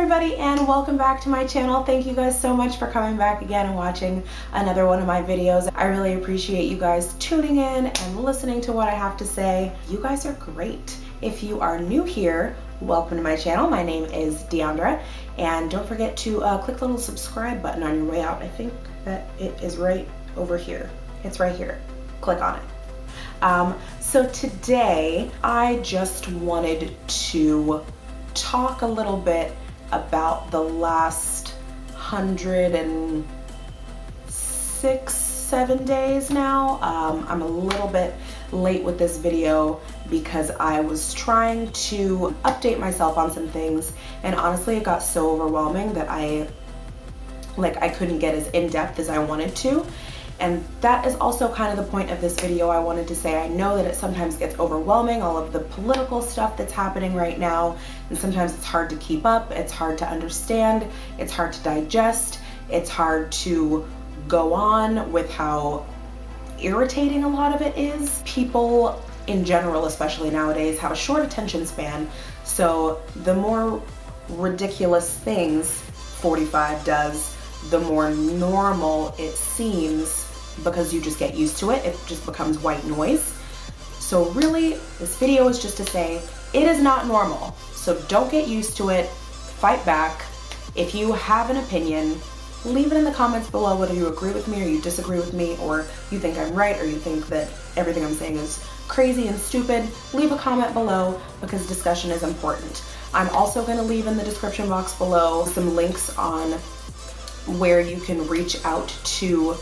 everybody, and welcome back to my channel. Thank you guys so much for coming back again and watching another one of my videos. I really appreciate you guys tuning in and listening to what I have to say. You guys are great. If you are new here, welcome to my channel. My name is Deandra, and don't forget to click the little subscribe button on your way out. I think that it is right over here. It's right here. Click on it. So today I just wanted to talk a little bit about the last 106-7 days now. I'm a little bit late with this video because I was trying to update myself on some things, and honestly it got so overwhelming that I couldn't get as in-depth as I wanted to. And that is also kind of the point of this video. I wanted to say I know that it sometimes gets overwhelming, all of the political stuff that's happening right now, and sometimes it's hard to keep up, it's hard to understand, it's hard to digest, it's hard to go on with how irritating a lot of it is. People in general, especially nowadays, have a short attention span, so the more ridiculous things 45 does, the more normal it seems, because you just get used to it. It just becomes white noise. So really, this video is just to say it is not normal. So don't get used to it. Fight back. If you have an opinion, leave it in the comments below, whether you agree with me or you disagree with me, or you think I'm right, or you think that everything I'm saying is crazy and stupid. Leave a comment below, because discussion is important. I'm also going to leave in the description box below some links on where you can reach out to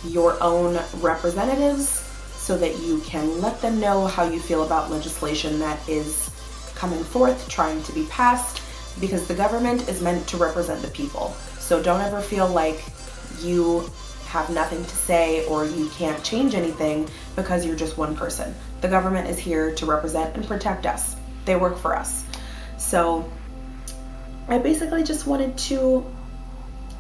your own representatives so that you can let them know how you feel about legislation that is coming forth, trying to be passed, because the government is meant to represent the people. So don't ever feel like you have nothing to say or you can't change anything because you're just one person. The government is here to represent and protect us. They work for us. So I basically just wanted to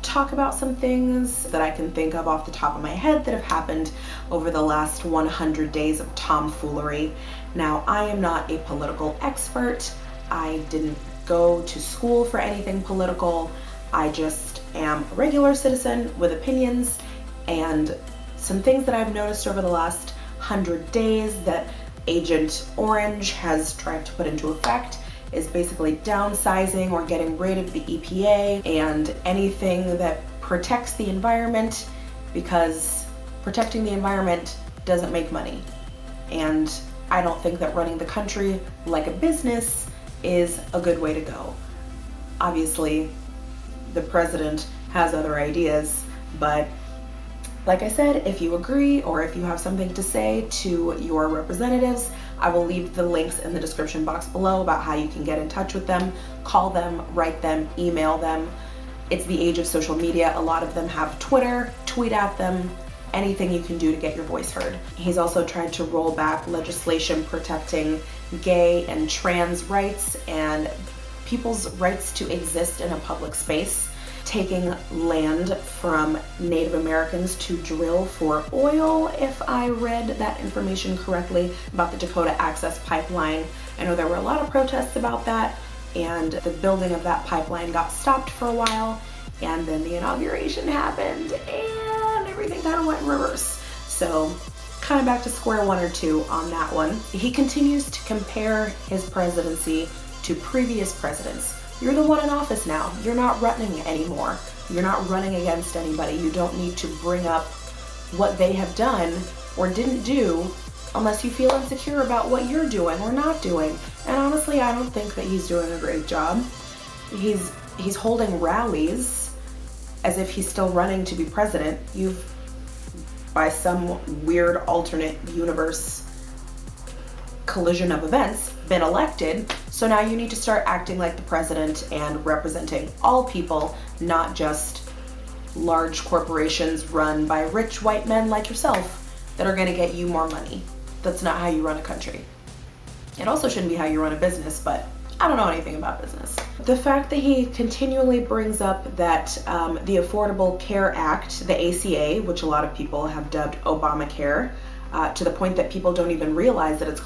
talk about some things that I can think of off the top of my head that have happened over the last 100 days of tomfoolery. Now, I am not a political expert. I didn't go to school for anything political. I just am a regular citizen with opinions, and some things that I've noticed over the last 100 days that Agent Orange has tried to put into effect is basically downsizing or getting rid of the EPA and anything that protects the environment, because protecting the environment doesn't make money. And I don't think that running the country like a business is a good way to go. Obviously, the president has other ideas, but like I said, if you agree or if you have something to say to your representatives, I will leave the links in the description box below about how you can get in touch with them, call them, write them, email them. It's the age of social media. A lot of them have Twitter. Tweet at them. Anything you can do to get your voice heard. He's also tried to roll back legislation protecting gay and trans rights and people's rights to exist in a public space, taking land from Native Americans to drill for oil, if I read that information correctly, about the Dakota Access Pipeline. I know there were a lot of protests about that, and the building of that pipeline got stopped for a while, and then the inauguration happened, and everything kind of went in reverse. So, kind of back to square one or two on that one. He continues to compare his presidency to previous presidents. You're the one in office now. You're not running anymore. You're not running against anybody. You don't need to bring up what they have done or didn't do unless you feel insecure about what you're doing or not doing. And honestly, I don't think that he's doing a great job. He's holding rallies as if he's still running to be president. You've, by some weird alternate universe collision of events, been elected, so now you need to start acting like the president and representing all people, not just large corporations run by rich white men like yourself that are going to get you more money. That's not how you run a country. It also shouldn't be how you run a business, but I don't know anything about business. The fact that he continually brings up that the Affordable Care Act, the ACA, which a lot of people have dubbed Obamacare, to the point that people don't even realize that its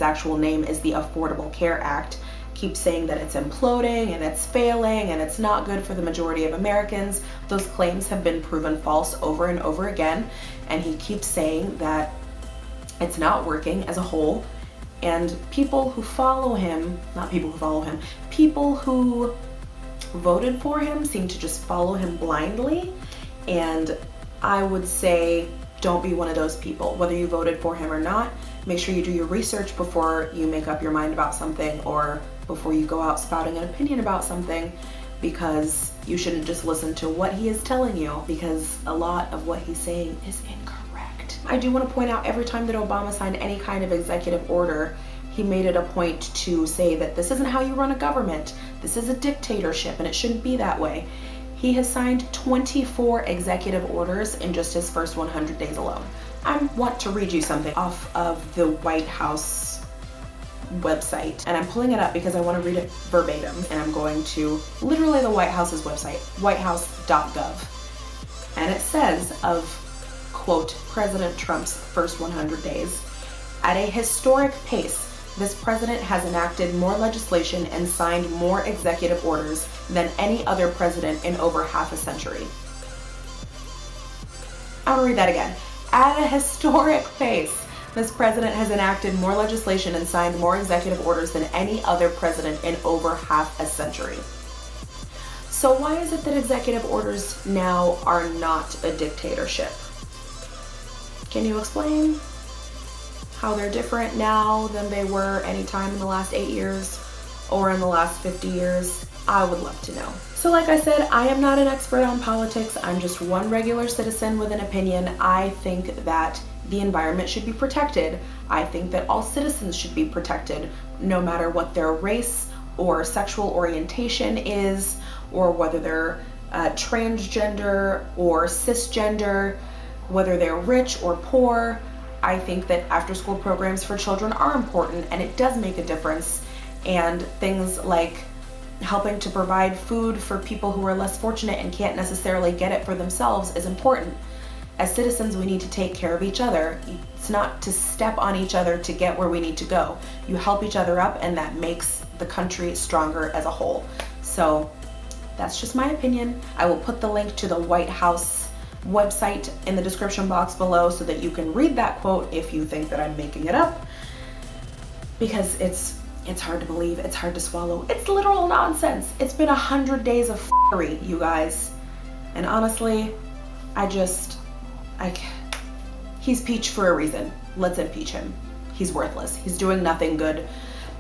actual name is the Affordable Care Act, keeps saying that it's imploding and it's failing and it's not good for the majority of Americans. Those claims have been proven false over and over again, and he keeps saying that it's not working as a whole. And people who follow him, not people who follow him, people who voted for him seem to just follow him blindly. And I would say don't be one of those people. Whether you voted for him or not, make sure you do your research before you make up your mind about something, or before you go out spouting an opinion about something, because you shouldn't just listen to what he is telling you, because a lot of what he's saying is incorrect. I do want to point out, every time that Obama signed any kind of executive order, he made it a point to say that this isn't how you run a government. This is a dictatorship and it shouldn't be that way. He has signed 24 executive orders in just his first 100 days alone. I want to read you something off of the White House website, and I'm pulling it up because I want to read it verbatim, and I'm going to literally the White House's website, whitehouse.gov. And it says of, quote, President Trump's first 100 days, at a historic pace, this president has enacted more legislation and signed more executive orders than any other president in over half a century. I'm gonna read that again. At a historic pace, this president has enacted more legislation and signed more executive orders than any other president in over half a century. So why is it that executive orders now are not a dictatorship? Can you explain how they're different now than they were any time in the last 8 years or in the last 50 years? I would love to know. So like I said, I am not an expert on politics. I'm just one regular citizen with an opinion. I think that the environment should be protected. I think that all citizens should be protected, no matter what their race or sexual orientation is, or whether they're transgender or cisgender, whether they're rich or poor. I think that after-school programs for children are important, and it does make a difference. And things like helping to provide food for people who are less fortunate and can't necessarily get it for themselves is important. As citizens, we need to take care of each other. It's not to step on each other to get where we need to go. You help each other up, and that makes the country stronger as a whole. So that's just my opinion. I will put the link to the White House website in the description box below so that you can read that quote if you think that I'm making it up, because it's hard to believe, it's hard to swallow. It's literal nonsense. It's been 100 days of f***ery, you guys. And honestly, he's Peach for a reason. Let's impeach him. He's worthless. He's doing nothing good.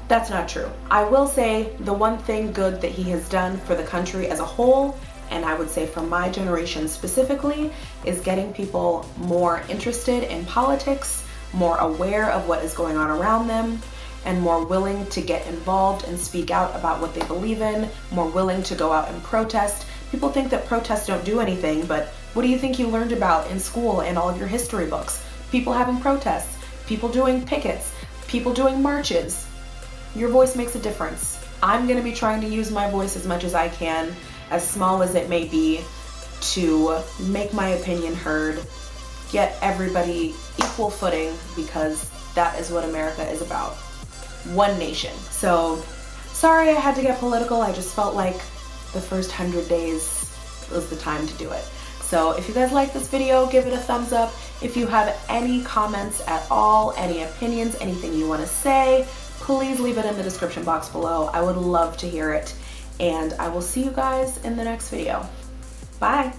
That's not true. I will say the one thing good that he has done for the country as a whole, and I would say for my generation specifically, is getting people more interested in politics, more aware of what is going on around them, and more willing to get involved and speak out about what they believe in, more willing to go out and protest. People think that protests don't do anything, but what do you think you learned about in school and all of your history books? People having protests, people doing pickets, people doing marches. Your voice makes a difference. I'm gonna be trying to use my voice as much as I can, as small as it may be, to make my opinion heard, get everybody equal footing, because that is what America is about. One nation. So sorry I had to get political. I just felt like the first 100 days was the time to do it. So if you guys like this video, give it a thumbs up. If you have any comments at all, any opinions, anything you want to say, please leave it in the description box below. I would love to hear it. And I will see you guys in the next video. Bye.